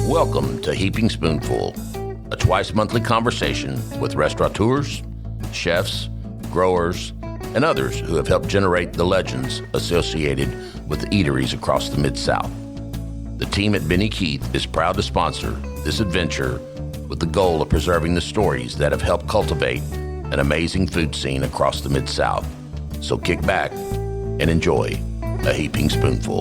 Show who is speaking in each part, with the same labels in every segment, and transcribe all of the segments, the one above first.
Speaker 1: Welcome to Heaping Spoonful, a twice-monthly conversation with restaurateurs, chefs, growers, and others who have helped generate the legends associated with eateries across the Mid-South. The team at Benny Keith is proud to sponsor this adventure with the goal of preserving the stories that have helped cultivate an amazing food scene across the Mid-South. So kick back and enjoy a Heaping Spoonful.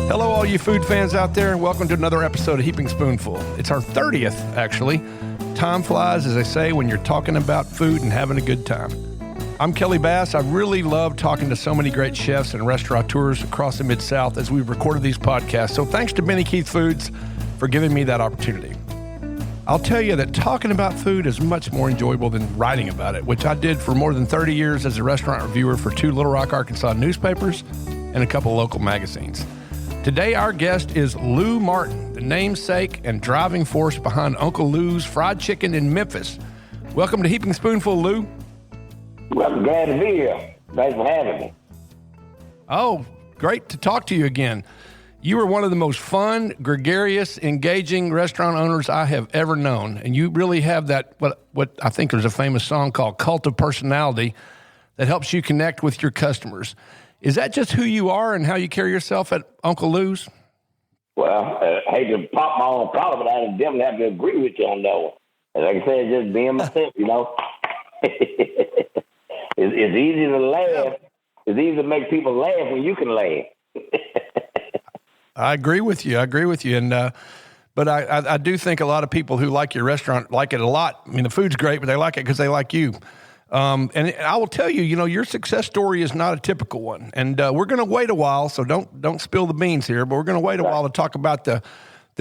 Speaker 2: Hello, all you food fans out there, and welcome to another episode of Heaping Spoonful. It's our 30th, actually. Time flies, as they say, when you're talking about food and having a good time. I'm Kelly Bass. I really love talking to so many great chefs and restaurateurs across the Mid-South as we've recorded these podcasts. So thanks to Benny Keith Foods for giving me that opportunity. I'll tell you that talking about food is much more enjoyable than writing about it, which I did for more than 30 years as a restaurant reviewer for 2 Little Rock, Arkansas newspapers and a couple local magazines. Today, our guest is Lou Martin, the namesake and driving force behind Uncle Lou's Fried Chicken in Memphis. Welcome to Heaping Spoonful, Lou.
Speaker 3: Well, I'm glad to be here. Thanks for having me.
Speaker 2: Oh, great to talk to you again. You are one of the most fun, gregarious, engaging restaurant owners I have ever known. And you really have that, what I think there's a famous song called Cult of Personality that helps you connect with your customers. Is that just who you are and how you carry yourself at Uncle Lou's?
Speaker 3: Well, I hate to pop my own collar, but I definitely have to agree with you on that one. And like I said, just being myself, you know. It's easy to laugh. It's easy to make people laugh when you can laugh.
Speaker 2: I agree with you. And but I do think a lot of people who like your restaurant like it a lot. I mean, the food's great, but they like it because they like you. And I will tell you, your success story is not a typical one. And we're going to wait a while, so don't spill the beans here. But we're going to wait a while to talk about the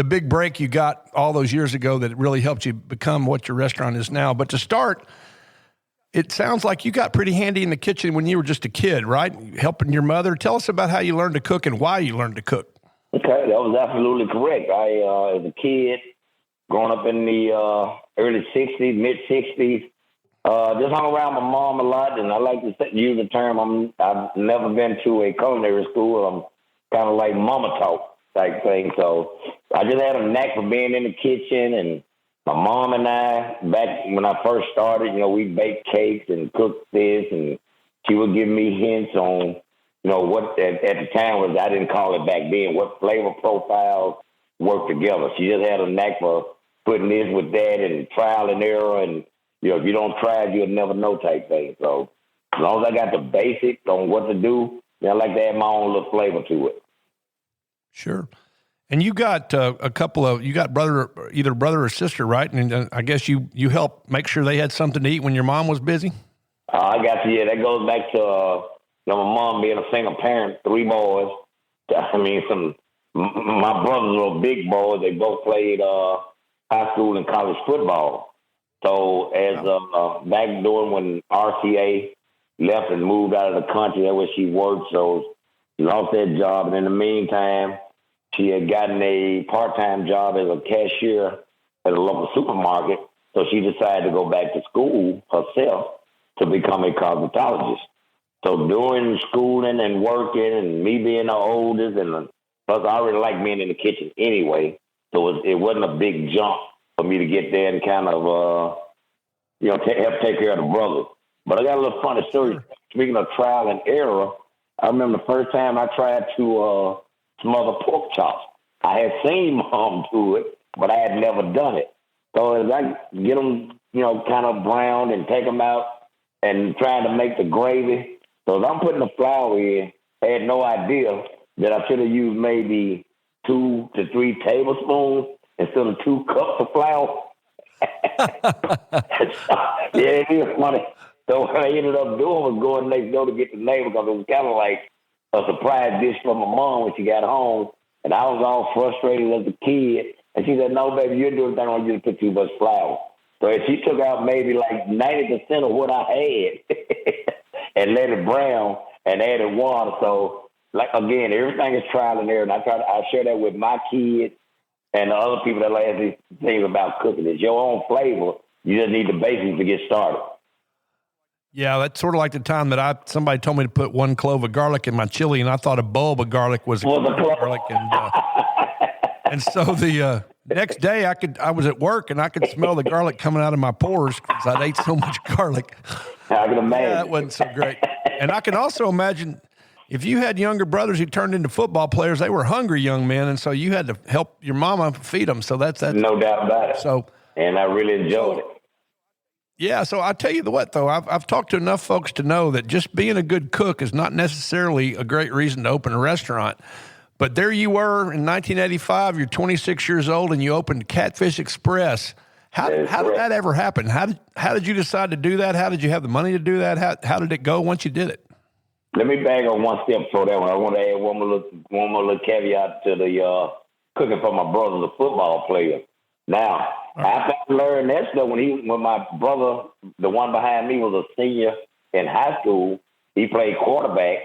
Speaker 2: big break you got all those years ago that really helped you become what your restaurant is now. But to start, it sounds like you got pretty handy in the kitchen when you were just a kid, right? Helping your mother. Tell us about how you learned to cook and why you learned to cook.
Speaker 3: Okay, that was absolutely correct. I, as a kid, growing up in the early 60s, mid-60s, just hung around my mom a lot, and I like to use the term, I've never been to a culinary school. I'm kind of like mama talk type thing. So I just had a knack for being in the kitchen, and my mom and I, back when I first started, we baked cakes and cooked this, and she would give me hints on, what at the time was, I didn't call it back then, what flavor profiles work together. She just had a knack for putting this with that and trial and error, and, if you don't try it, you'll never know type thing. So as long as I got the basics on what to do, I like to add my own little flavor to it.
Speaker 2: Sure. And you got either brother or sister, right? And I guess you helped make sure they had something to eat when your mom was busy?
Speaker 3: I got you. Yeah, that goes back to my mom being a single parent, 3 boys. I mean, my brothers were big boys. They both played high school and college football. So as back during when RCA left and moved out of the country, that's where she worked. So she lost that job. And in the meantime, she had gotten a part-time job as a cashier at a local supermarket. So she decided to go back to school herself to become a cosmetologist. So during schooling and working and me being the oldest, and plus I already liked being in the kitchen anyway, so it wasn't a big jump for me to get there and kind of, help take care of the brothers. But I got a little funny story. Sure. Speaking of trial and error, I remember the first time I tried to smother pork chops. I had seen Mom do it, but I had never done it. So as I get them, kind of browned and take them out and trying to make the gravy, so as I'm putting the flour in, I had no idea that I should have used maybe 2 to 3 tablespoons instead of 2 cups of flour. Yeah, it was funny. So what I ended up doing was going next door to get the neighbor, because it was kind of like a surprise dish from my mom when she got home. And I was all frustrated as a kid. And she said, "No, baby, you're doing things. I want you to put too much flour." So she took out maybe like 90% of what I had and let it brown and added water. So, like, again, everything is trial and error. And I share that with my kids and the other people that ask these things about cooking. It's your own flavor. You just need the basics to get started.
Speaker 2: Yeah, that's sort of like the time that somebody told me to put 1 clove of garlic in my chili, and I thought a bulb of garlic was a clove of garlic. And so the next day I was at work and I could smell the garlic coming out of my pores because I'd ate so much garlic.
Speaker 3: I can imagine.
Speaker 2: Yeah, that wasn't so great. And I can also imagine if you had younger brothers who turned into football players, they were hungry young men, and so you had to help your mama feed them. So that's
Speaker 3: no doubt about it.
Speaker 2: So,
Speaker 3: and I really enjoyed it.
Speaker 2: Yeah, so I tell you what, though, I've talked to enough folks to know that just being a good cook is not necessarily a great reason to open a restaurant. But there you were in 1985. You're 26 years old, and you opened Catfish Express. How did that ever happen? How did you decide to do that? How did you have the money to do that? How did it go once you did it?
Speaker 3: Let me bag on one step before that one. I want to add one more little caveat to the cooking for my brother, the football player. Now, after I learned that stuff, when my brother, the one behind me, was a senior in high school, he played quarterback,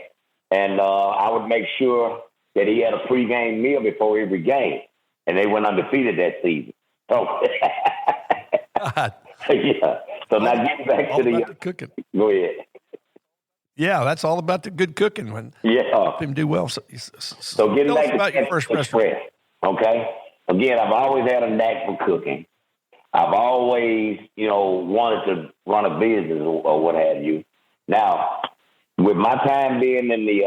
Speaker 3: and I would make sure that he had a pregame meal before every game, and they went undefeated that season. So, yeah. So now getting back to the
Speaker 2: cooking.
Speaker 3: Go ahead.
Speaker 2: Yeah, that's all about the good cooking. When help him do well.
Speaker 3: So getting back
Speaker 2: about
Speaker 3: to
Speaker 2: your first restaurant.
Speaker 3: Okay. Again, I've always had a knack for cooking. I've always, wanted to run a business or what have you. Now, with my time being in the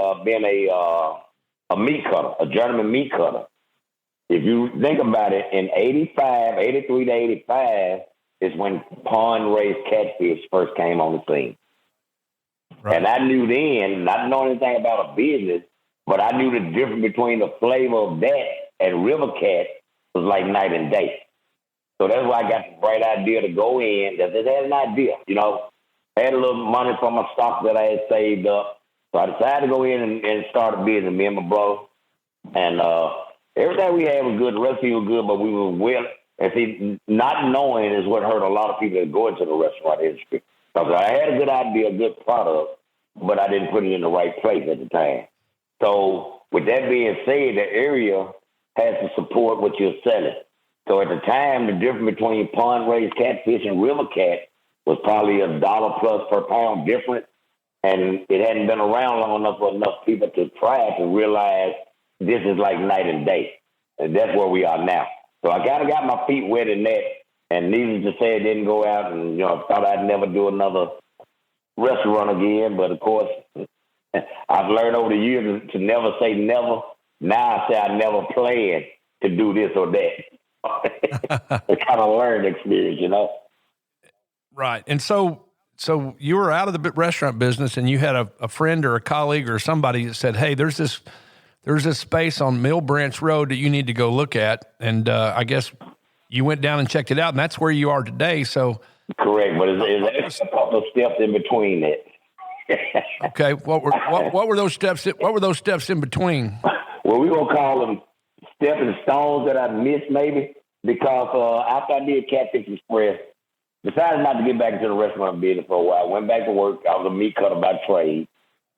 Speaker 3: a meat cutter, a journeyman meat cutter, if you think about it, in 83 to 85 is when pond-raised catfish first came on the scene. Right. And I knew then, not knowing anything about a business, but I knew the difference between the flavor of that and river cat was like night and day. So that's why I got the bright idea to go in. Just had an idea, I had a little money from my stock that I had saved up. So I decided to go in and start a business, me and my brother. And everything we had was good. The recipe was good, but we were willing. And see, not knowing is what hurt a lot of people that go into the restaurant industry. Because I had a good idea, a good product, but I didn't put it in the right place at the time. So with that being said, the area has to support what you're selling. So at the time, the difference between pond-raised catfish and river cat was probably $1 plus per pound difference. And it hadn't been around long enough for enough people to try it to realize this is like night and day. And that's where we are now. So I kind of got my feet wet in that. And needless to say, it didn't go out, and thought I'd never do another restaurant again. But of course, I've learned over the years to never say never. Now I say I never planned to do this or that. It's kind of learned experience,
Speaker 2: Right. And so you were out of the restaurant business, and you had a friend or a colleague or somebody that said, "Hey, there's this space on Mill Branch Road that you need to go look at," and I guess you went down and checked it out, and that's where you are today. So
Speaker 3: correct, but it's a couple of steps in between it.
Speaker 2: Okay, what were those steps? What were those steps in between?
Speaker 3: Well, we're gonna call them stepping stones that I missed, maybe, because after I did Catfish Express, decided not to get back into the restaurant business for a while. Went back to work. I was a meat cutter by trade,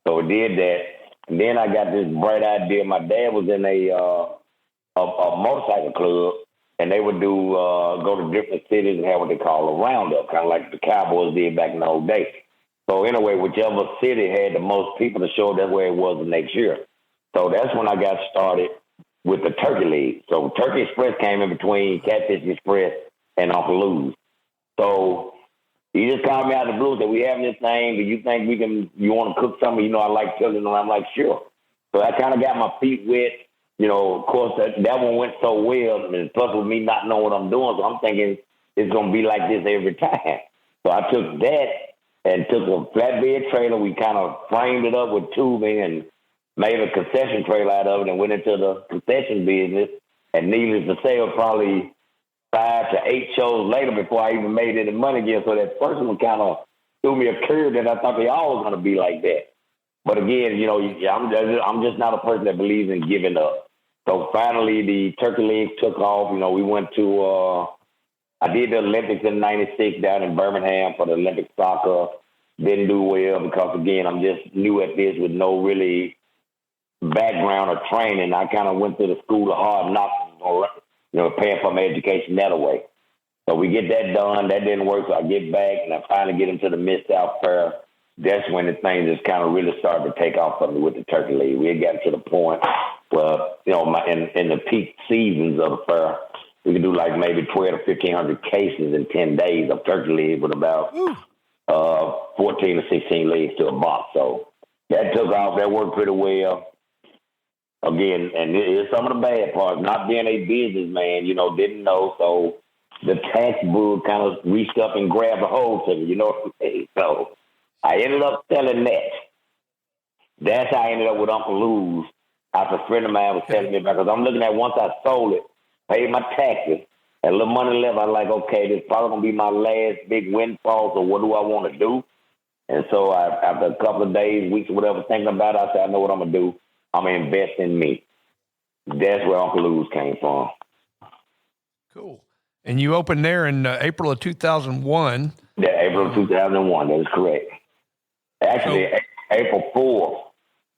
Speaker 3: so I did that. And then I got this bright idea. My dad was in a motorcycle club. And they would go to different cities and have what they call a roundup, kind of like the Cowboys did back in the old days. So anyway, whichever city had the most people to show, that's where it was the next year. So that's when I got started with the Turkey League. So Turkey Express came in between Catfish Express and Uncle Lou's. So he just called me out of the blue, said, "We having this thing, do you think you want to cook something? I like children." And I'm like, "Sure." So I kind of got my feet wet. Of course, that one went so well, and plus with me not knowing what I'm doing, so I'm thinking it's going to be like this every time. So I took that and took a flatbed trailer. We kind of framed it up with tubing and made a concession trailer out of it and went into the concession business. And needless to say, it was probably 5 to 8 shows later before I even made any money again. So that first one kind of threw me a curve that I thought they all was going to be like that. But again, I'm just not a person that believes in giving up. So finally, the Turkey League took off. We went to, I did the Olympics in '96 down in Birmingham for the Olympic soccer. Didn't do well because, again, I'm just new at this with no really background or training. I kind of went to the school of hard knocks, paying for my education that way. So we get that done. That didn't work, so I get back, and I finally get into the Mid-South Fair that's when the thing just kind of really started to take off for me with the turkey leg. We had gotten to the point where, in the peak seasons of the fair, we could do like maybe 12 to 1,500 cases in 10 days of turkey leg with about 14 to 16 legs to a box. So that took off. That worked pretty well. Again, and it's some of the bad parts, not being a businessman, didn't know. So the tax bull kind of reached up and grabbed a hold to me, So I ended up selling that. That's how I ended up with Uncle Lou's. After a friend of mine was telling me about, because I'm looking at once I sold it, paid my taxes, and a little money left, I was like, okay, this is probably going to be my last big windfall, so what do I want to do? And so after a couple of days, weeks, or whatever, thinking about it, I said, I know what I'm going to do. I'm going to invest in me. That's where Uncle Lou's came from.
Speaker 2: Cool. And you opened there in April of 2001.
Speaker 3: Yeah, April of 2001. That is correct. Actually, April 4th,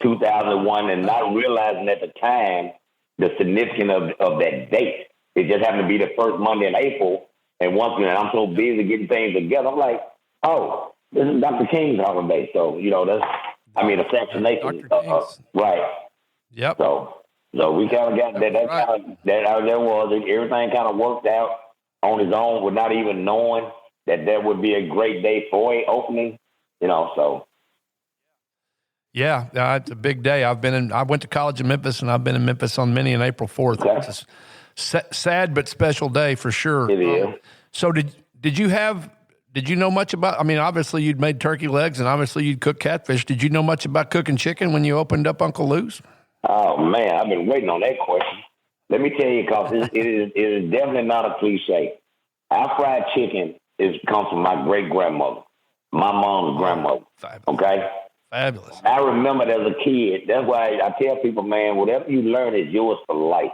Speaker 3: 2001, and not realizing at the time the significance of that date. It just happened to be the first Monday in April. And once again, I'm so busy getting things together, I'm like, oh, this is Dr. King's holiday. So, assassination. Right.
Speaker 2: Yep.
Speaker 3: So we kind of got that. That was everything kind of worked out on its own without even knowing that would be a great day for a opening. So.
Speaker 2: Yeah, it's a big day. I went to college in Memphis, and I've been in Memphis on many an April 4th. Okay. It's a sad but special day for sure.
Speaker 3: It is.
Speaker 2: So did you know much about, obviously you'd made turkey legs and obviously you'd cook catfish. Did you know much about cooking chicken when you opened up Uncle Lou's?
Speaker 3: Oh, man, I've been waiting on that question. Let me tell you, because it is definitely not a cliche. Our fried chicken comes from my great-grandmother, my mom's grandmother.
Speaker 2: Fabulous.
Speaker 3: Okay?
Speaker 2: Fabulous.
Speaker 3: I remember it as a kid. That's why I tell people, man, whatever you learn is yours for life.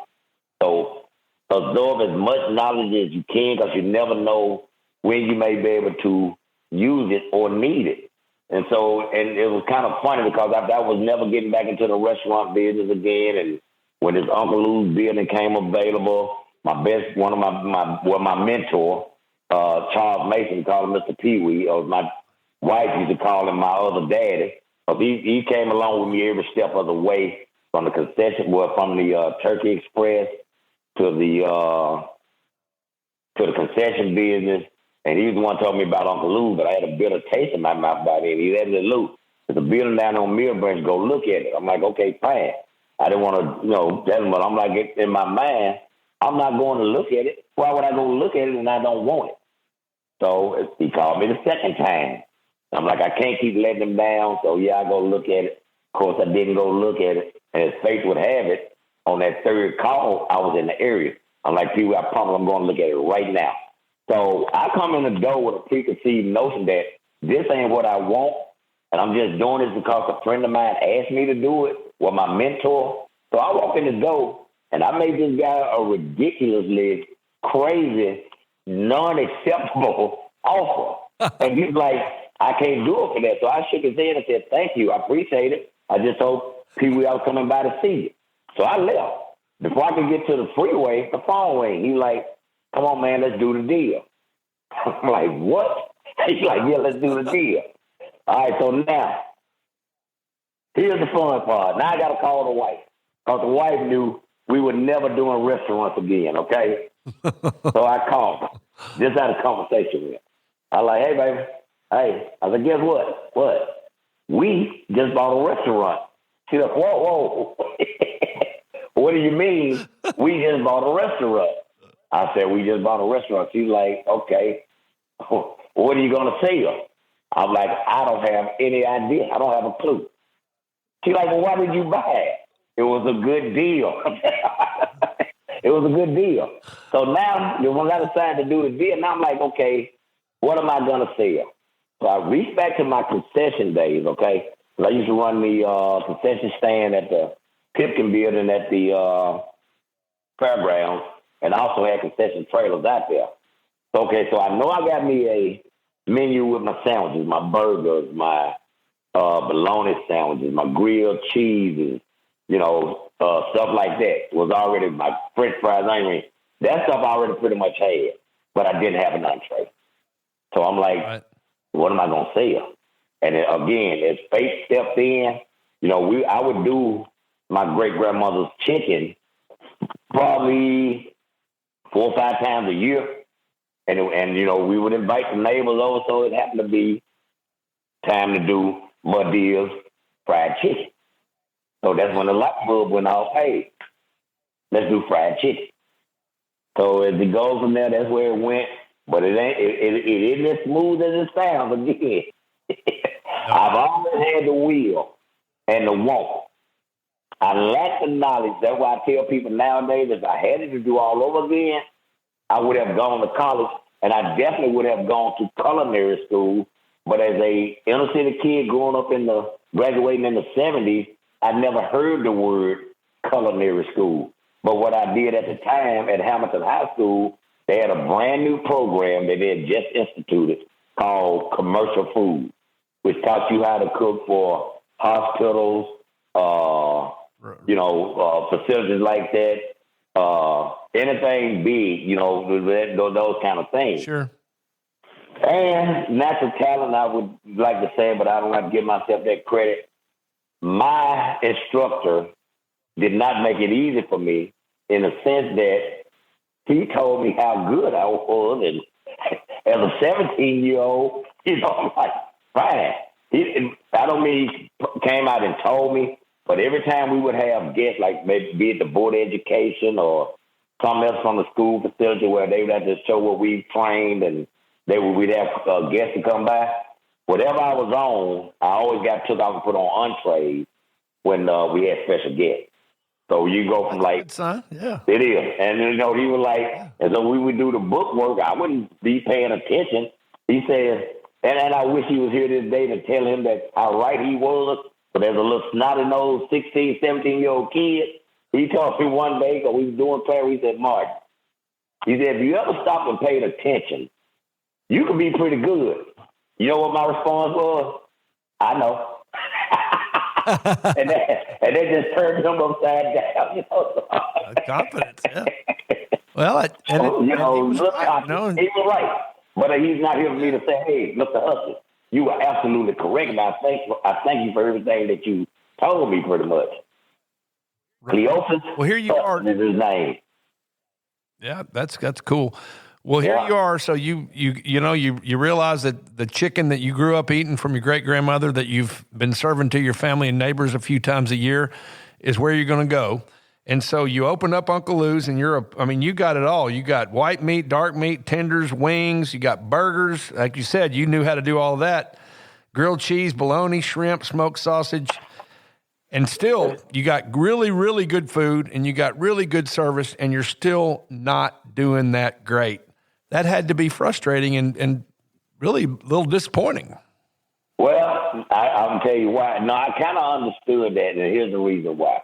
Speaker 3: So absorb as much knowledge as you can, because you never know when you may be able to use it or need it. And it was kind of funny because I was never getting back into the restaurant business again. And when this Uncle Lou's building came available, my mentor, Charles Mason, called him Mr. Pee-wee, or my wife used to call him my other daddy. But he came along with me every step of the way, from the from the Turkey Express to the concession business. And he was the one told me about Uncle Lou, but I had a bitter taste in my mouth about it. He said, Lou, there's a building down on Mill Branch, go look at it. I'm like, okay, fine. I didn't want to, tell him, but I'm like, in my mind, I'm not going to look at it. Why would I go look at it when I don't want it? So he called me the second time. I'm like, I can't keep letting him down, so yeah, I go look at it. Of course, I didn't go look at it. And as fate would have it, on that third call, I was in the area. I'm like, Pee-wee, I promise I'm going to look at it right now. So I come in the door with a preconceived notion that this ain't what I want, and I'm just doing this because a friend of mine asked me to do it, or my mentor. So I walk in the door, and I made this guy a ridiculously crazy, non-acceptable offer. And he's like, I can't do it for that. So I shook his head and said, thank you, I appreciate it. I just told Pee-wee I was coming by to see you. So I left. Before I could get to the freeway, the phone rang. He's like, come on, man, let's do the deal. I'm like, what? He's like, yeah, let's do the deal. All right, so now, here's the fun part. Now I got to call the wife, because the wife knew we were never doing restaurants again, okay? So I called her. Just had a conversation with her. I was like, hey, baby. Hey, I said, guess what? What? We just bought a restaurant. She's like, whoa. What do you mean we just bought a restaurant? I said, we just bought a restaurant. She's like, okay, what are you going to sell? I'm like, I don't have any idea. I don't have a clue. She's like, well, why did you buy it? It was a good deal. It was a good deal. So now, when I decided to do the deal, now I'm like, okay, what am I going to sell? So I reached back to my concession days, okay? I used to run the concession stand at the Pipkin building at the fairgrounds, and I also had concession trailers out there. Okay, so I know I got me a menu with my sandwiches, my burgers, my bologna sandwiches, my grilled cheeses, stuff like that. Was already my French fries, onion. That stuff I already pretty much had, but I didn't have an entree. So I'm like, What am I going to sell? And again, as faith stepped in, I would do my great-grandmother's chicken probably 4 or 5 times a year. And we would invite the neighbors over, so it happened to be time to do Madia's fried chicken. So that's when the light bulb went off. Hey, let's do fried chicken. So as it goes from there, that's where it went. But it isn't as smooth as it sounds again. I've always had the will and the want. I lack the knowledge. That's why I tell people nowadays, if I had it to do all over again, I would have gone to college, and I definitely would have gone to culinary school. But as a inner city kid growing up graduating in the 70s, I never heard the word culinary school. But what I did at the time at Hamilton High School, they had a brand new program that they had just instituted called commercial food, which taught you how to cook for hospitals, facilities like that, anything big, those kind of things.
Speaker 2: Sure.
Speaker 3: And natural talent, I would like to say, but I don't have to give myself that credit. My instructor did not make it easy for me in the sense that he told me how good I was. And as a 17-year-old, I'm like, fine. I don't mean he came out and told me, but every time we would have guests, like maybe be it the board of education or something else from the school facility where they would have to show what we trained and we'd have guests to come by. Whatever I was on, I always got took off and put on entrees when we had special guests. So you go from like,
Speaker 2: yeah,
Speaker 3: it is. And, he was like, and so we would do the book work. I wouldn't be paying attention. He says, and I wish he was here this day to tell him that how right he was. But as a little snotty-nosed 16, 17-year-old kid, he told me one day, because we was doing prayer, he said, Martin, he said, if you ever stopped and paid attention, you could be pretty good. You know what my response was? I know. and that just turned him upside down.
Speaker 2: Confidence, yeah. Well,
Speaker 3: he was right. But he's not here for me to say, hey, Mr. Hustle, you were absolutely correct, and I thank you for everything that you told me pretty much. Right. Cleophas,
Speaker 2: well, here you are.
Speaker 3: Is his name.
Speaker 2: Yeah, that's cool. Well, here you are. So you realize that the chicken that you grew up eating from your great grandmother that you've been serving to your family and neighbors a few times a year is where you're going to go. And so you open up Uncle Lou's, and you got it all. You got white meat, dark meat, tenders, wings. You got burgers. Like you said, you knew how to do all of that. Grilled cheese, bologna, shrimp, smoked sausage. And still, you got really, really good food, and you got really good service, and you're still not doing that great. That had to be frustrating and really a little disappointing.
Speaker 3: Well, I'll tell you why. No, I kind of understood that, and here's the reason why.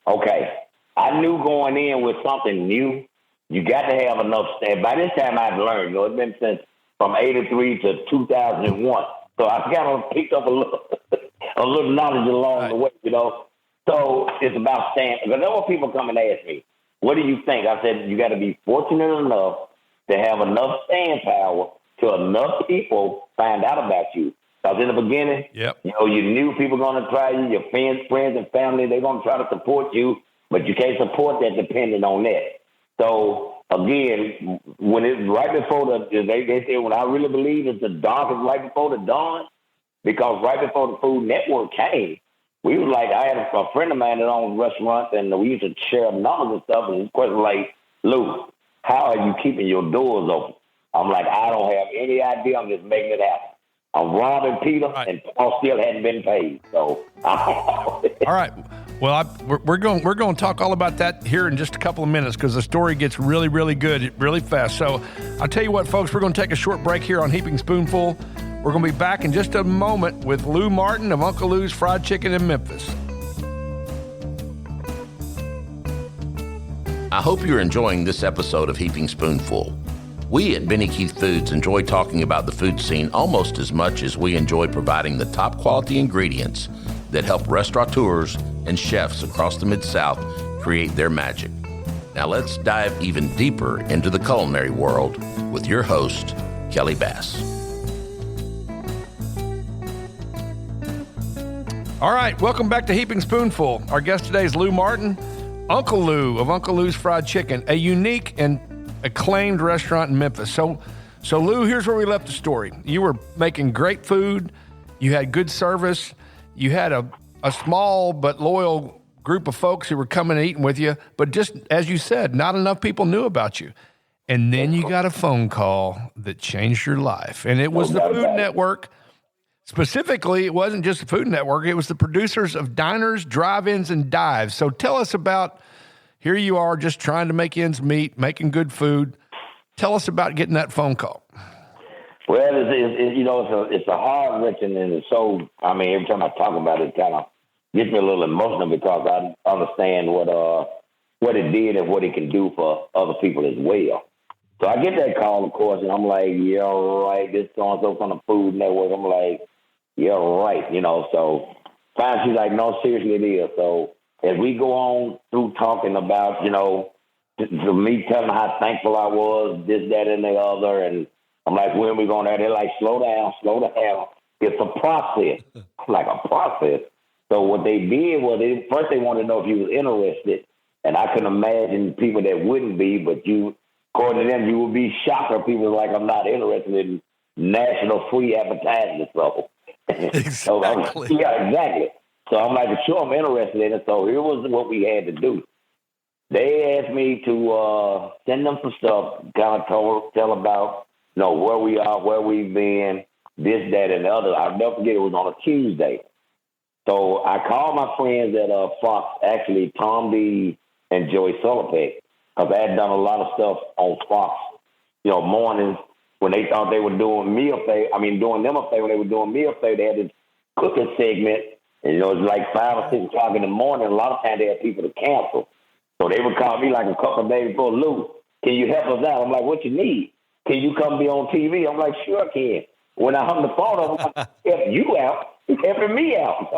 Speaker 3: Okay, I knew going in with something new, you got to have enough staff. By this time, I'd learned. It's been since from 83 to 2001. So I kind of picked up a little knowledge along the way, So it's about staying. Because there were people come and ask me, what do you think? I said, you got to be fortunate enough to have enough staying power to enough people find out about you. Because in the beginning, you knew people were going to try you, your friends and family, they're going to try to support you, but you can't support that depending on that. So, again, when it's right before they say, when I really believe it's the dark is right before the dawn, because right before the Food Network came, we was like, I had a friend of mine that owns restaurants, and we used to share numbers and stuff, and his question was like, Lou, how are you keeping your doors open? I'm like, I don't have any idea. I'm just making it happen. I'm robbing Peter, and Paul still hadn't been paid. So,
Speaker 2: all right. Well, we're going to talk all about that here in just a couple of minutes because the story gets really, really good really fast. So I'll tell you what, folks, we're going to take a short break here on Heaping Spoonful. We're going to be back in just a moment with Lou Martin of Uncle Lou's Fried Chicken in Memphis.
Speaker 1: I hope you're enjoying this episode of Heaping Spoonful. We at Benny Keith Foods enjoy talking about the food scene almost as much as we enjoy providing the top quality ingredients that help restaurateurs and chefs across the Mid-South create their magic. Now let's dive even deeper into the culinary world with your host, Kelly Bass.
Speaker 2: All right, welcome back to Heaping Spoonful. Our guest today is Lou Martin, Uncle Lou of Uncle Lou's Fried Chicken, a unique and acclaimed restaurant in Memphis. So Lou, here's where we left the story. You were making great food. You had good service. You had a small but loyal group of folks who were coming and eating with you. But just as you said, not enough people knew about you. And then you got a phone call that changed your life. And it was the Food Network. Specifically, it wasn't just the Food Network. It was the producers of Diners, Drive-Ins, and Dives. So tell us about, here you are just trying to make ends meet, making good food. Tell us about getting that phone call.
Speaker 3: Well, it's a hard-wrenching, and it's so, every time I talk about it, it kind of gets me a little emotional because I understand what it did and what it can do for other people as well. So I get that call, of course, and I'm like, yeah, right, this so-and-so from the Food Network. I'm like, yeah, right, so finally she's like, no, seriously, it is. So as we go on through talking about, to me telling how thankful I was, this, that, and the other, and I'm like, when are we going there? They're like, slow down. It's a process. Like a process. So what they did was, first they wanted to know if you was interested, and I couldn't imagine people that wouldn't be, but according to them, you would be shocked if people like, I'm not interested in national free advertising. So,
Speaker 2: Exactly.
Speaker 3: Yeah, exactly. So I'm like, sure, I'm interested in it. So here was what we had to do. They asked me to send them some stuff, kind of tell about, where we are, where we've been, this, that, and the other. I'll never forget, it was on a Tuesday. So I called my friends at Fox, actually, Tom D and Joey Sullivan, because I had done a lot of stuff on Fox, mornings when they thought they were doing me a favor. Doing them a favor when they were doing me a favor. They had this cooking segment, and, it was like 5 or 6 o'clock in the morning. A lot of times they had people to cancel. So they would call me like a couple of days before, Lou, can you help us out? I'm like, what you need? Can you come be on TV? I'm like, sure I can. When I hung the phone up, I'm like, help you out. You're helping me out.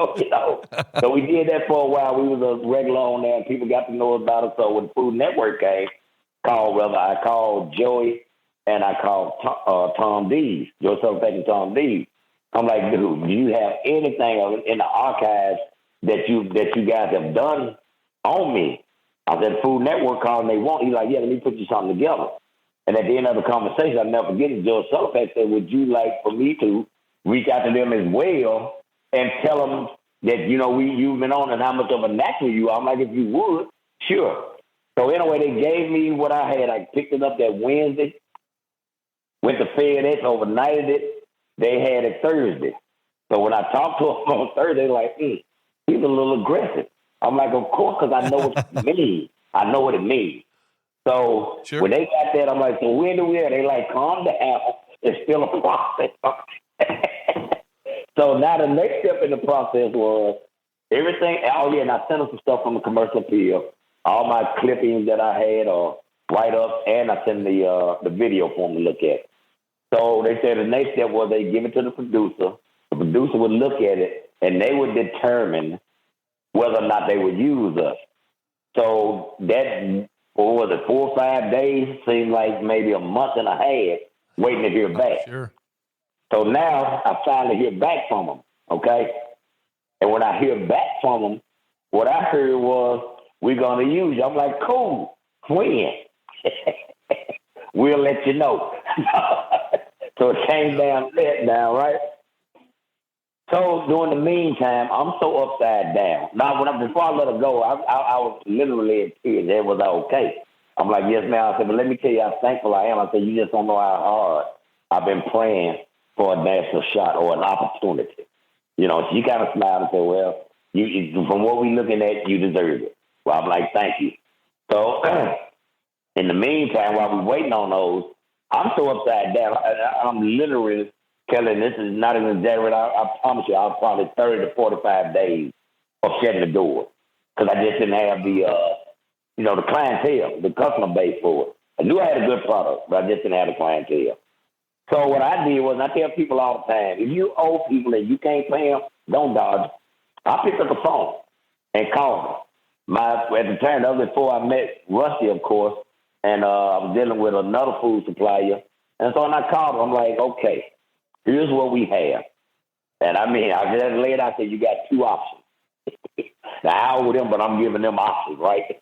Speaker 3: So we did that for a while. We was a regular on there, and people got to know about it. So when the Food Network came, I called Joey, and I called Tom D, Joe Sullivan and Tom D. I'm like, dude, do you have anything in the archives that you guys have done on me? I said, Food Network called, and they want. He's like, yeah, let me put you something together. And at the end of the conversation, I'll never forget it, Joe Sullivan said, would you like for me to reach out to them as well and tell them that, you've been on and how much of a natural you are? I'm like, if you would, sure. So anyway, they gave me what I had. I picked it up that Wednesday, went to FedEx, overnighted it. They had it Thursday. So when I talked to them on Thursday, they're like, he's a little aggressive. I'm like, of course, because I know what it means. I know what it means. So When they got that, I'm like, so when do we have? They like, calm down. It's still a process. So now the next step in the process was everything. Oh, yeah, and I sent them some stuff from the commercial appeal, all my clippings that I had or write-ups, and I sent the video for them to look at. So they said the next step was they give it to the producer. The producer would look at it, and they would determine whether or not they would use us. So that, what was it, 4 or 5 days? Seemed like maybe a month and a half waiting to hear back.
Speaker 2: Sure.
Speaker 3: So now I finally hear back from them, okay? And when I hear back from them, what I heard was, we're going to use you. I'm like, cool, when? We'll let you know. So it came down, right? So during the meantime, I'm so upside down. Now, before I let her go, I was literally in tears. It was okay. I'm like, yes, ma'am. I said, but let me tell you how thankful I am. I said, you just don't know how hard I've been praying for a national shot or an opportunity. She kind of smiled and said, well, you from what we're looking at, you deserve it. Well, I'm like, thank you. So in the meantime, while we're waiting on those, I'm so upside down. I'm literally, Kelly, this is not an exaggeration. I promise you, I was probably 30 to 45 days of shutting the door because I just didn't have the clientele, the customer base for it. I knew I had a good product, but I just didn't have the clientele. So what I did was, I tell people all the time, if you owe people and you can't pay them, don't dodge. I picked up the phone and called them. At the time, that was before I met Rusty, of course, and I was dealing with another food supplier. And so when I called them, I'm like, okay, here's what we have. And I mean, I just laid out, I said, you got two options. Now, I owe them, but I'm giving them options, right?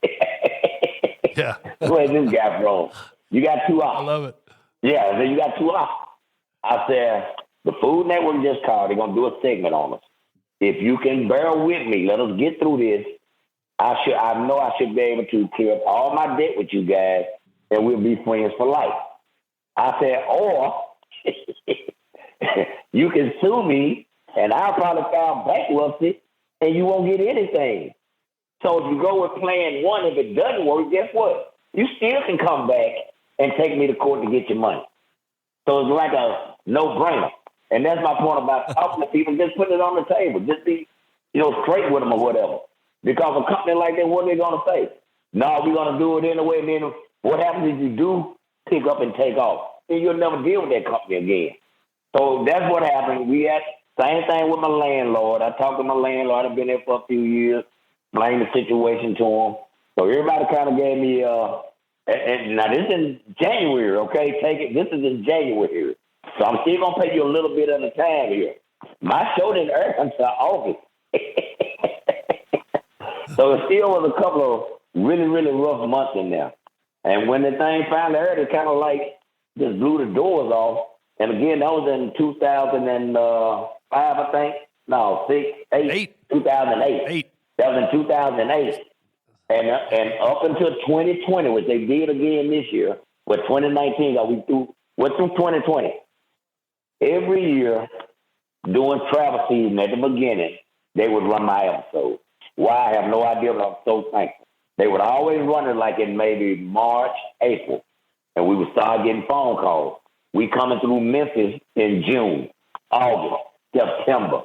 Speaker 2: Yeah.
Speaker 3: Where's this guy from? You got two options.
Speaker 2: I love it.
Speaker 3: Yeah, so you got two options. I said, the Food Network just called. They're going to do a segment on us. If you can bear with me, let us get through this. I know I should be able to clear up all my debt with you guys, and we'll be friends for life. I said, or you can sue me, and I'll probably file bankruptcy, and you won't get anything. So if you go with plan one, if it doesn't work, guess what? You still can come back and take me to court to get your money. So it's like a no-brainer. And that's my point about talking to people. Just put it on the table. Just be, straight with them or whatever. Because a company like that, what are they going to say? No, we're going to do it anyway. And then what happens if you do pick up and take off? Then you'll never deal with that company again. So that's what happened. We had same thing with my landlord. I talked to my landlord. I've been there for a few years. Explained the situation to him. So everybody kind of gave me, and now this is in January, okay? Take it. This is in January. So I'm still going to pay you a little bit at a time here. My show didn't air until August. So it still was a couple of really, really rough months in there. And when the thing finally aired, it kind of like just blew the doors off. And again, that was in 2005, I think. No, 2008. That was in 2008. And up until 2020, which they did again this year, with 2019, we're through 2020. Every year, during travel season at the beginning, they would run my episode. Why? I have no idea, but I'm so thankful. They would always run it like in maybe March, April, and we would start getting phone calls. We coming through Memphis in June, August, September.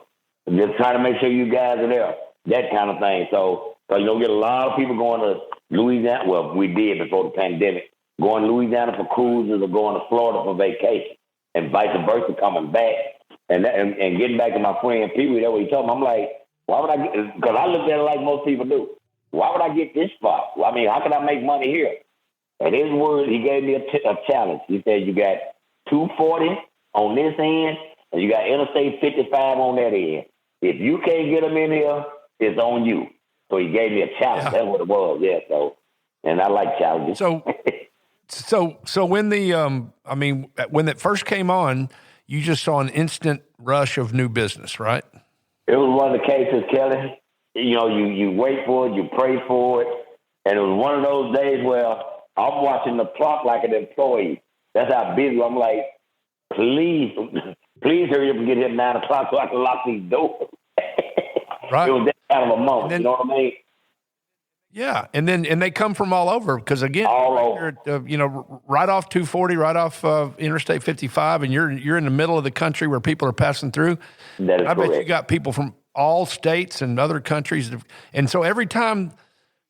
Speaker 3: Just trying to make sure you guys are there, that kind of thing. So you'll get a lot of people going to Louisiana. Well, we did before the pandemic, going to Louisiana for cruises or going to Florida for vacation, and vice versa, coming back. And getting back to my friend Pee-wee, that's what he told me. I'm like, why would I get, because I looked at it like most people do. Why would I get this spot? Well, I mean, how can I make money here? And his words, he gave me a challenge. He said, you got 240 on this end, and you got Interstate 55 on that end. If you can't get them in here, it's on you. So he gave me a challenge. Yeah. That's what it was. Yeah. So, and I like challenges.
Speaker 2: So when when it first came on, you just saw an instant rush of new business, right?
Speaker 3: It was one of the cases, Kelly. You wait for it, you pray for it, and it was one of those days where I'm watching the clock like an employee. That's how busy I'm. Like, please hurry up and get here at 9 o'clock so I can lock these doors.
Speaker 2: Right.
Speaker 3: It was that kind of a moment. Then, you know what I mean?
Speaker 2: Yeah, and they come from all over because again, right off 240, right off Interstate 55, and you're in the middle of the country where people are passing through.
Speaker 3: That is
Speaker 2: I bet
Speaker 3: correct.
Speaker 2: you got people from all states and other countries, and so every time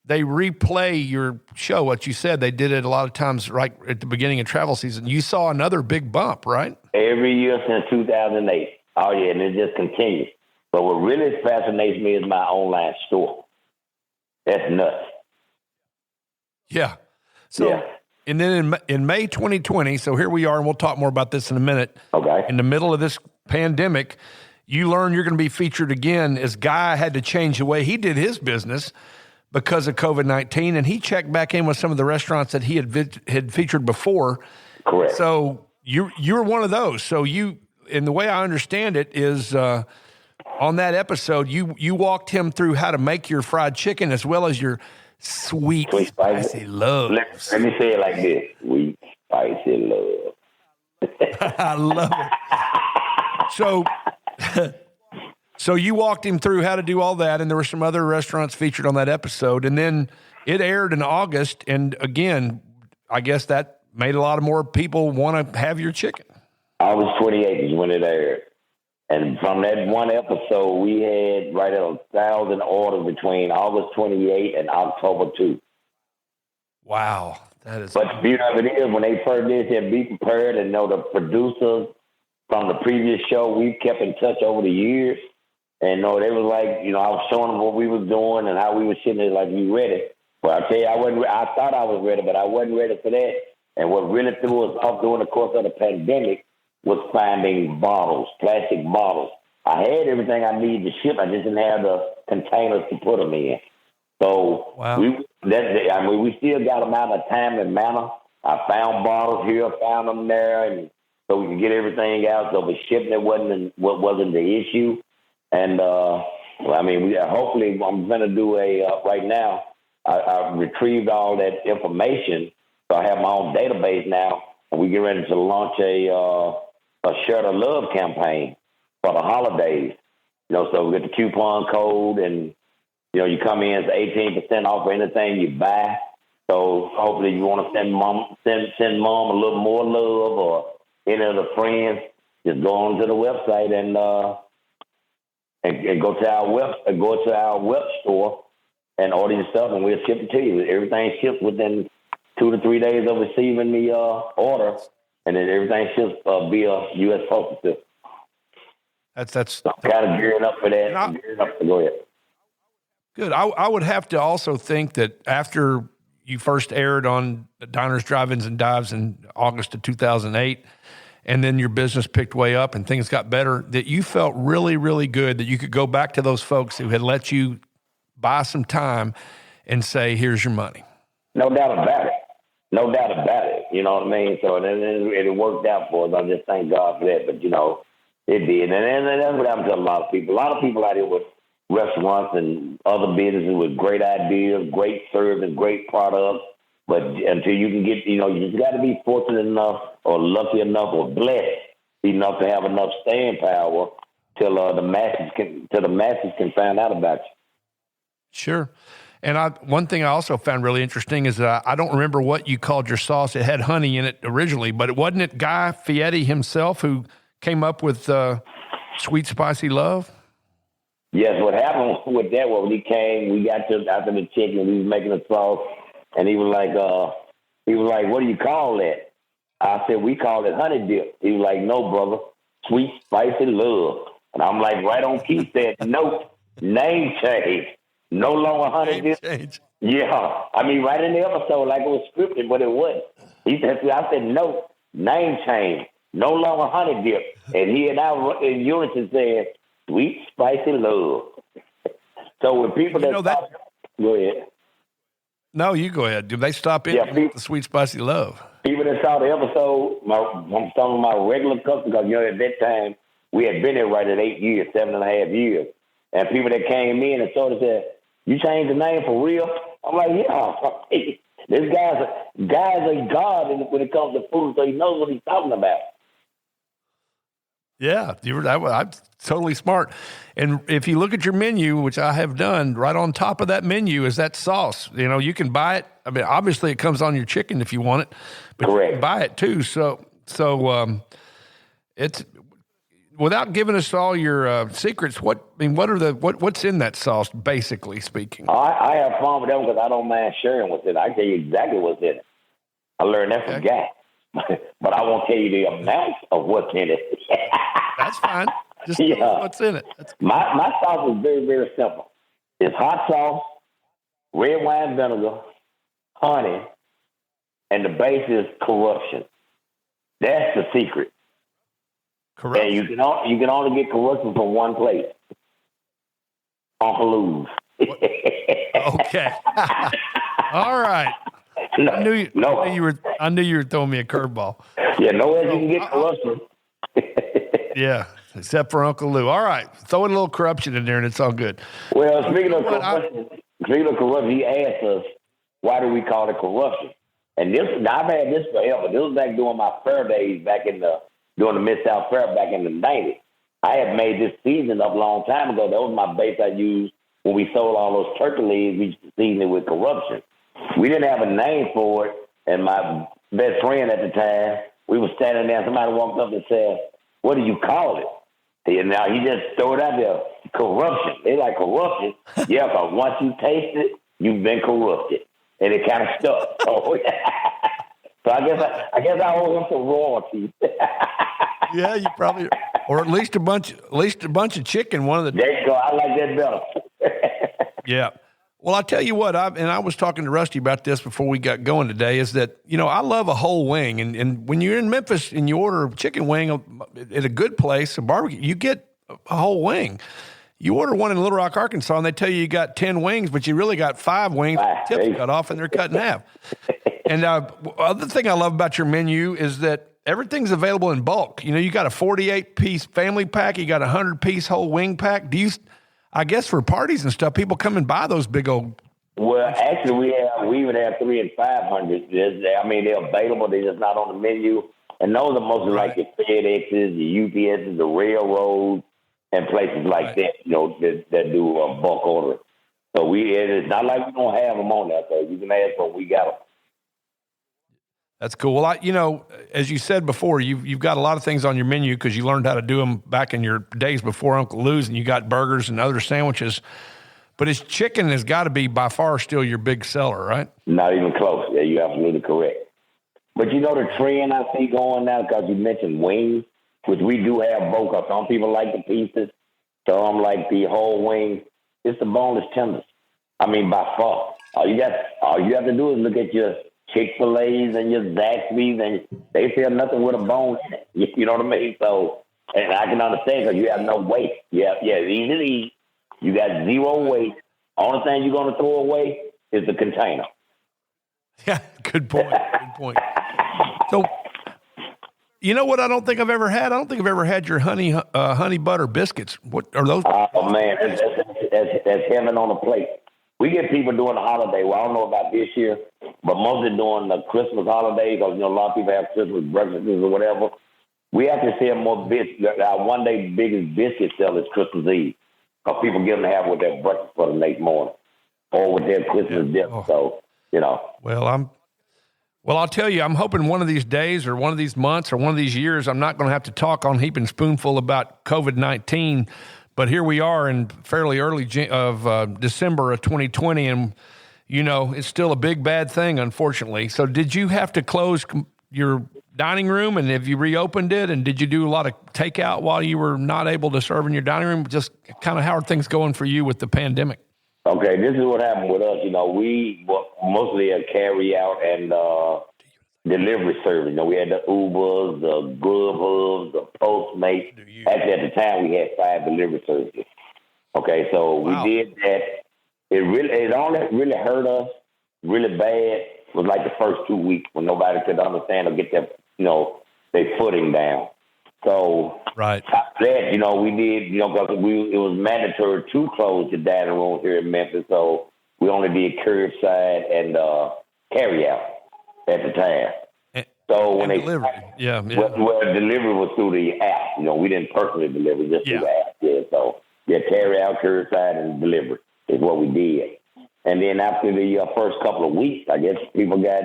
Speaker 2: they replay your show, what you said, they did it a lot of times right at the beginning of travel season. You saw another big bump, right?
Speaker 3: Every year since 2008. Oh yeah, and it just continues. But what really fascinates me is my online store. That's nuts.
Speaker 2: Yeah. So, yeah. And then in May 2020, so here we are, and we'll talk more about this in a minute.
Speaker 3: Okay.
Speaker 2: In the middle of this pandemic, you learn you're going to be featured again as Guy had to change the way he did his business because of COVID-19, and he checked back in with some of the restaurants that he had featured before.
Speaker 3: Correct.
Speaker 2: So you're one of those. So and the way I understand it is on that episode, you walked him through how to make your fried chicken as well as your sweet spicy love.
Speaker 3: Let me say it like this: sweet spicy love.
Speaker 2: I love it. So you walked him through how to do all that, and there were some other restaurants featured on that episode, and then it aired in August, and again, I guess that made a lot of more people want to have your chicken.
Speaker 3: August 28th is when it aired. And from that one episode, we had right at 1,000 orders between August 28th and October 2.
Speaker 2: Wow. That is.
Speaker 3: But the beauty of it is, when they first did, they said, be prepared, and know the producers from the previous show, we've kept in touch over the years. And they was like, I was showing them what we was doing and how we was sitting there like, you ready? Well, I tell you, I thought I was ready, but I wasn't ready for that. And what really threw us off during the course of the pandemic was finding bottles, plastic bottles. I had everything I needed to ship. I just didn't have the containers to put them in. So
Speaker 2: wow.
Speaker 3: we still got them out in a timely manner. I found bottles here, found them there, and so we can get everything out. So the shipping wasn't the issue. And hopefully I'm going to do right now. I retrieved all that information, so I have my own database now. And we get ready to launch a Share the Love campaign for the holidays. So we get the coupon code, and you come in, it's 18% off for anything you buy. So hopefully you want to send mom a little more love, or any of the friends, just go on to the website and go to our web store and order your stuff, and we'll ship it to you. Everything ships within 2 to 3 days of receiving the order, and then everything ships via U.S. Postal System.
Speaker 2: That's
Speaker 3: so I'm kind of gearing up for that. Go ahead.
Speaker 2: Good. I would have to also think that after you first aired on Diners, Drive-Ins, and Dives in August of 2008, and then your business picked way up and things got better, that you felt really, really good that you could go back to those folks who had let you buy some time and say, here's your money.
Speaker 3: No doubt about it. No doubt about it. You know what I mean? So then it worked out for us. I just thank God for that. But, it did. And that's what I'm telling a lot of people. A lot of people out here with restaurants and other businesses with great ideas, great service, great products. But until you can get, you just got to be fortunate enough or lucky enough or blessed enough to have enough staying power till the masses can find out about you.
Speaker 2: Sure. And one thing I also found really interesting is that I don't remember what you called your sauce. It had honey in it originally, but wasn't it Guy Fieri himself who came up with Sweet Spicy Love?
Speaker 3: Yes, what happened with that was when he came, we got after the chicken, we was making a sauce, and he was like, what do you call that? I said, we call it honey dip. He was like, no, brother, Sweet Spicy Love. And I'm like, right on key, said, nope, name change. No longer honey dip. Change. Yeah. I mean, right in the episode, like it was scripted, but it wasn't. I said, no, name change. No longer honey dip. And he and I in unison said, Sweet Spicy Love. So when people go ahead.
Speaker 2: No, you go ahead. Do they stop in the Sweet Spicy Love?
Speaker 3: People that saw the episode, some of my regular customers, because at that time, we had been there right at 8 years, 7.5 years. And people that came in and sort of said, you changed the name for real? I'm like, yeah. This guy's a god when it comes to food, so he knows what he's talking about.
Speaker 2: Yeah, I'm totally smart. And if you look at your menu, which I have done, right on top of that menu is that sauce. You can buy it. I mean, obviously it comes on your chicken if you want it, but
Speaker 3: correct.
Speaker 2: You can buy it too. So it's without giving us all your secrets. What's in that sauce, basically speaking?
Speaker 3: I have fun with them because I don't mind sharing what's in it. I tell you exactly what's in it. I learned that from Guy. But I won't tell you the amount of what's in it.
Speaker 2: That's fine. Just tell us what's in it.
Speaker 3: My sauce is very, very simple. It's hot sauce, red wine vinegar, honey, and the base is corruption. That's the secret.
Speaker 2: Corruption.
Speaker 3: And you can only get corruption from one place. Uncle Lou's.
Speaker 2: Okay. All right. I knew you were throwing me a curveball.
Speaker 3: Yeah, no way you can get corruption.
Speaker 2: Yeah, except for Uncle Lou. All right, throw in a little corruption in there, and it's all good.
Speaker 3: Well, speaking of corruption, he asked us, why do we call it corruption? And I've had this forever. This was back during my fair days, during the Mid-South Fair back in the 90s. I had made this season up a long time ago. That was my base I used when we sold all those turkey legs. We used to season it with corruption. We didn't have a name for it, and my best friend at the time, we were standing there, and somebody walked up and said, what do you call it? And now he just threw it out there, corruption. They like corruption. Yeah, but once you taste it, you've been corrupted. And it kind of stuck. So I guess I owe him some royalties.
Speaker 2: Yeah, you probably, or at least a bunch of chicken. One of the.
Speaker 3: There you go. I like that better.
Speaker 2: Yeah. Well, I tell you what, I was talking to Rusty about this before we got going today, is that, I love a whole wing. And when you're in Memphis and you order a chicken wing at a good place, a barbecue, you get a whole wing. You order one in Little Rock, Arkansas, and they tell you got 10 wings, but you really got 5 wings. Tips cut off, and they're cut in half. And other thing I love about your menu is that everything's available in bulk. You got a 48-piece family pack. You got a 100-piece whole wing pack. I guess for parties and stuff, people come and buy those big old.
Speaker 3: Well, actually, we even have 300 and 500. They're available. They're just not on the menu. And those are mostly like your FedExes, the UPSs, the railroads, and places like that, that do bulk ordering. So it's not like we don't have them on there. So you can ask for them. We got them.
Speaker 2: That's cool. Well, as you said before, you've got a lot of things on your menu because you learned how to do them back in your days before Uncle Lou's, and you got burgers and other sandwiches. But his chicken has got to be by far still your big seller, right? Not even close.
Speaker 3: Yeah, you're absolutely correct. But the trend I see going now, because you mentioned wings, which we do have both. Some people like the pieces, some like the whole wing. It's the boneless tenders. By far. All you have to do is look at your Chick-fil-A's and your Zaxby's, and they sell nothing with a bone in it. You know what I mean? So, and I can understand because you have no waste. Yeah, it's easy to eat. You got zero waste. Only thing you're going to throw away is the container.
Speaker 2: Yeah, good point. Good point. So, you know what I don't think I've ever had? I don't think I've ever had your honey butter biscuits. What are those?
Speaker 3: Oh, man, that's heaven on a plate. We get people during the holiday. Well, I don't know about this year, but mostly during the Christmas holiday, because, a lot of people have Christmas breakfasts or whatever. We have to sell more biscuits. Our one day biggest biscuit sale is Christmas Eve, because people get them to have with their breakfast for the next morning or with their Christmas dip. Oh. So,
Speaker 2: Well, I'll tell you, I'm hoping one of these days or one of these months or one of these years, I'm not going to have to talk on Heaping Spoonful about COVID-19. But here we are in fairly early of December of 2020, and, it's still a big, bad thing, unfortunately. So did you have to close your dining room, and have you reopened it? And did you do a lot of takeout while you were not able to serve in your dining room? Just kind of how are things going for you with the pandemic?
Speaker 3: Okay, this is what happened with us. We were mostly a carry-out and delivery service. We had the Ubers, the Grubhubs, the Postmates. Actually, at the time, we had 5 delivery services. Okay, so wow. We did that. It only really hurt us really bad was like the first 2 weeks when nobody could understand or get their footing down. So
Speaker 2: right.
Speaker 3: After that, we did, because it was mandatory to close the dining room here in Memphis. So we only did curbside and carry out at the time. So when they
Speaker 2: delivery, yeah.
Speaker 3: Well, delivery was through the app. We didn't personally deliver, just through the app. Yeah, so carry out, curbside, and delivery is what we did. And then after the first couple of weeks, I guess people got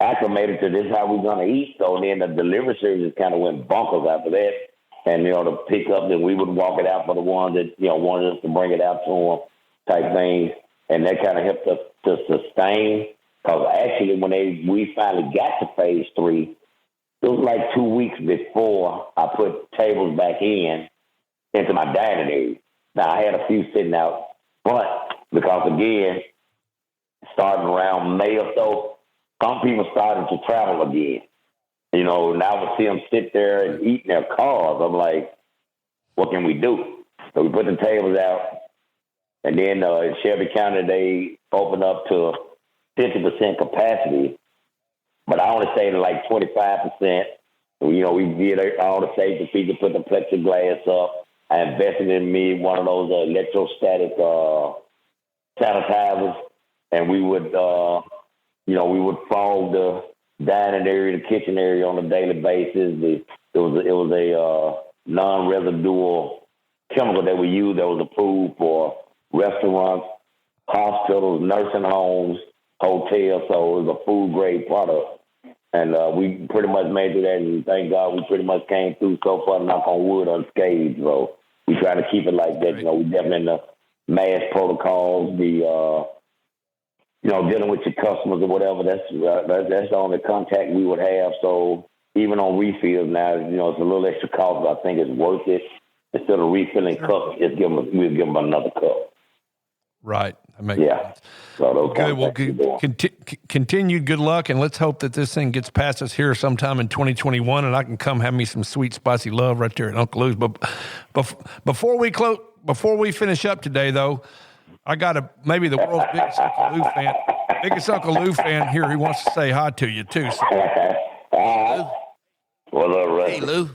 Speaker 3: acclimated to this how we're going to eat. So then the delivery services kind of went bonkers after that. And, the pickup, then we would walk it out for the ones that, wanted us to bring it out to them type things. And that kind of helped us to sustain. Because actually, when we finally got to phase 3, it was like 2 weeks before I put tables back into my dining area. Now, I had a few sitting out front because, again, starting around May or so, some people started to travel again. And I would see them sit there and eat in their cars. I'm like, what can we do? So we put the tables out. And then in Shelby County, they opened up to 50% capacity. But I only stayed at like 25%. We did all the safety features, put the plexiglass up. I invested in me one of those electrostatic sanitizers. And we would, we would fog the dining area, the kitchen area on a daily basis. It was a non-residual chemical that we used that was approved for restaurants, hospitals, nursing homes, hotels. So it was a food-grade product. And we pretty much made it that, and thank God we pretty much came through so far, knock on wood, unscathed. So we try to keep it like that. We definitely in the mask protocols, the dealing with your customers or whatever. That's the only contact we would have. So even on refills now, it's a little extra cost, but I think it's worth it. Instead of refilling cups, we'll give them another cup.
Speaker 2: Right. That makes
Speaker 3: Yeah.
Speaker 2: sense.
Speaker 3: So those
Speaker 2: Good. Well,
Speaker 3: kind of things
Speaker 2: continued good luck, and let's hope that this thing gets past us here sometime in 2021, and I can come have me some sweet, spicy love right there at Uncle Lou's. But before we finish up today, though, I got maybe the world's biggest Uncle Lou fan here. He wants to say hi to you too. So.
Speaker 3: What up, Ray?
Speaker 1: Hey, Lou.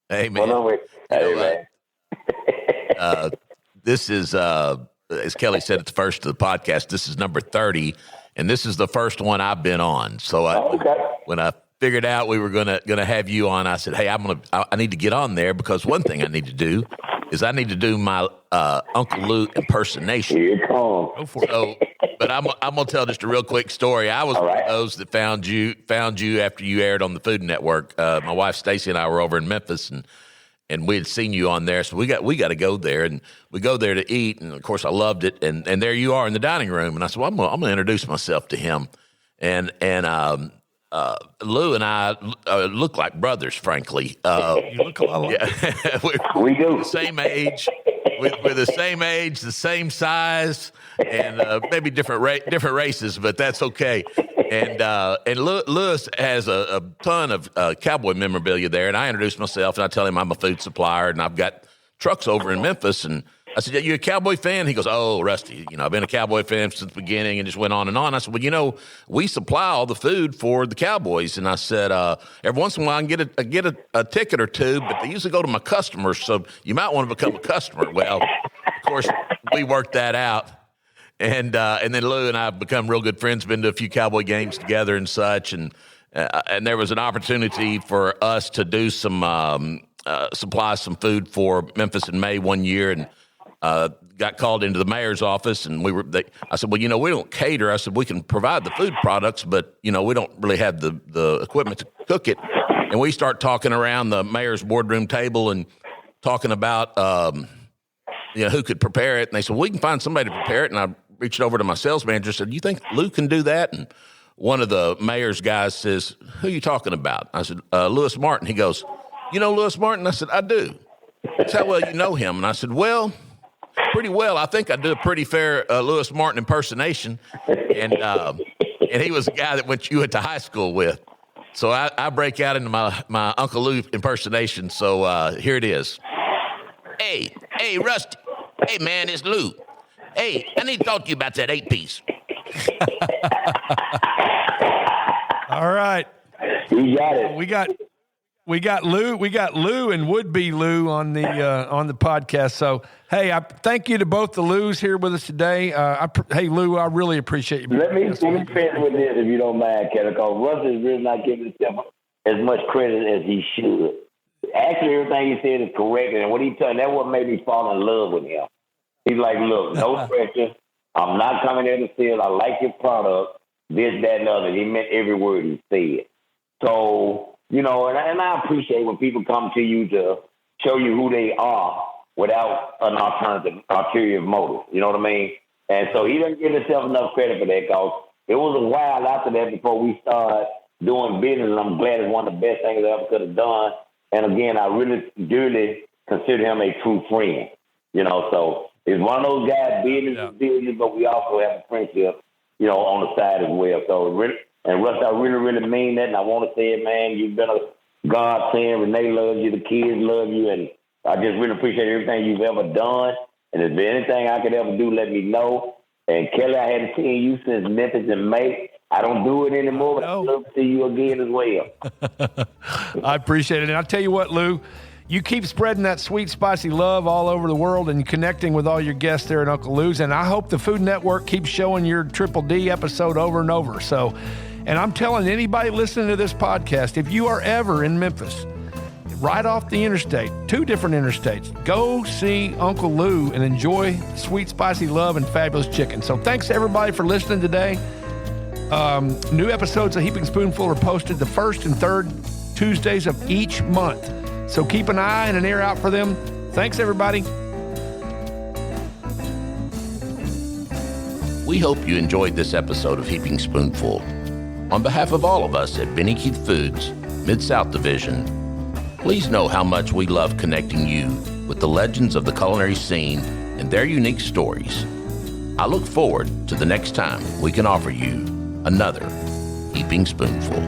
Speaker 1: Hey, man.
Speaker 3: What up, hey, man.
Speaker 1: This is, as Kelly said at the first of the podcast, this is number 30, and this is the first one I've been on. So when I figured out we were gonna have you on, I said, hey, I need to get on there because one thing I need to do is I need to do my Uncle Lou impersonation.
Speaker 3: Here you come.
Speaker 2: Go for it.
Speaker 1: So, but I'm gonna tell just a real quick story. I was one of those that found you after you aired on the Food Network. My wife Stacy and I were over in Memphis, and we had seen you on there, so we got to go there, and we go there to eat, and of course I loved it, and there you are in the dining room, and I said, well, I'm gonna introduce myself to him, and Lou and I look like brothers, frankly.
Speaker 2: You look a lot like
Speaker 3: We do.
Speaker 1: The same age. We're the same age, the same size, and maybe different races, but that's okay. And Lewis has a ton of cowboy memorabilia there, and I introduced myself, and I tell him I'm a food supplier, and I've got trucks over in Memphis, and I said, you a Cowboy fan? He goes, oh, Rusty, I've been a Cowboy fan since the beginning, and just went on and on. I said, well, we supply all the food for the Cowboys, and I said, every once in a while I can get a ticket or two, but they usually go to my customers, so you might want to become a customer. Well, of course, we worked that out. And then Lou and I have become real good friends, been to a few Cowboy games together and such. And there was an opportunity for us to do some supply some food for Memphis in May one year, and got called into the mayor's office. And I said, well, we don't cater. I said, we can provide the food products, but, we don't really have the equipment to cook it. And we start talking around the mayor's boardroom table and talking about, who could prepare it. And they said, we can find somebody to prepare it. And I reached over to my sales manager and said, you think Lou can do that? And one of the mayor's guys says, who are you talking about? I said, Lewis Martin. He goes, you know Lewis Martin? I said, I do. That's how well you know him. And I said, well, pretty well. I think I do a pretty fair Lewis Martin impersonation. And he was the guy that you went to high school with. So I break out into my Uncle Lou impersonation. So here it is. Hey, Rusty. Hey, man, it's Lou. Hey, I need to talk to you about that 8-piece.
Speaker 2: All right.
Speaker 3: You got it.
Speaker 2: We got Lou and would-be Lou on the podcast. So, hey, I thank you to both the Lou's here with us today. Hey, Lou, I really appreciate you.
Speaker 3: Let me finish with this, if you don't mind, Kelly, because Russ is really not giving himself as much credit as he should. Actually, everything he said is correct, and what he told, that's what made me fall in love with him. He's like, look, no pressure. I'm not coming there to steal. I like your product, this, that, and the other. He meant every word he said. So, and I appreciate when people come to you to show you who they are without an ulterior motive. You know what I mean? And so he doesn't give himself enough credit for that, because it was a while after that before we started doing business, and I'm glad it's one of the best things I ever could have done. And again, I really dearly consider him a true friend. So it's one of those guys, business, but we also have a friendship, on the side as well. So and Russ, I really, really mean that. And I want to say it, man, you've been a godsend. Renee loves you. The kids love you. And I just really appreciate everything you've ever done. And if there's anything I could ever do, let me know. And Kelly, I hadn't seen you since Memphis in May. I don't do it anymore, but I'd love to see you again as well.
Speaker 2: I appreciate it. And I'll tell you what, Lou, you keep spreading that sweet, spicy love all over the world and connecting with all your guests there at Uncle Lou's. And I hope the Food Network keeps showing your Triple D episode over and over. So, and I'm telling anybody listening to this podcast, if you are ever in Memphis, right off the interstate, 2 different interstates, go see Uncle Lou and enjoy sweet, spicy love and fabulous chicken. So thanks to everybody for listening today. New episodes of Heaping Spoonful are posted the first and third Tuesdays of each month. So keep an eye and an ear out for them. Thanks, everybody.
Speaker 1: We hope you enjoyed this episode of Heaping Spoonful. On behalf of all of us at Benny Keith Foods, Mid-South Division, please know how much we love connecting you with the legends of the culinary scene and their unique stories. I look forward to the next time we can offer you another Heaping Spoonful.